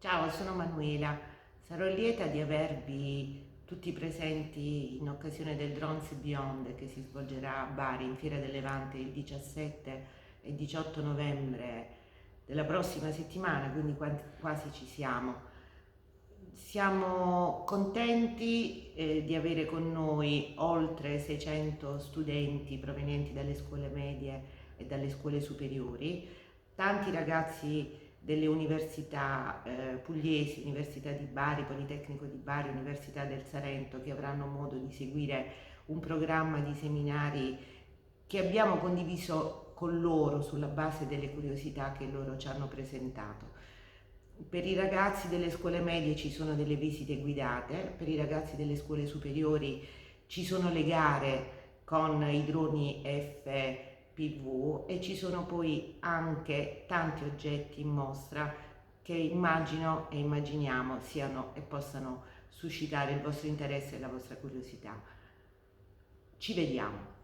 Ciao, sono Manuela. Sarò lieta di avervi tutti presenti in occasione del Drones Beyond che si svolgerà a Bari in Fiera del Levante il 17 e 18 novembre della prossima settimana, quindi quasi ci siamo. Siamo contenti di avere con noi oltre 600 studenti provenienti dalle scuole medie e dalle scuole superiori, tanti ragazzi delle università pugliesi, Università di Bari, Politecnico di Bari, Università del Salento, che avranno modo di seguire un programma di seminari che abbiamo condiviso con loro sulla base delle curiosità che loro ci hanno presentato. Per i ragazzi delle scuole medie ci sono delle visite guidate, per i ragazzi delle scuole superiori ci sono le gare con i droni FPV e ci sono poi anche tanti oggetti in mostra che immagino e immaginiamo siano e possano suscitare il vostro interesse e la vostra curiosità. Ci vediamo!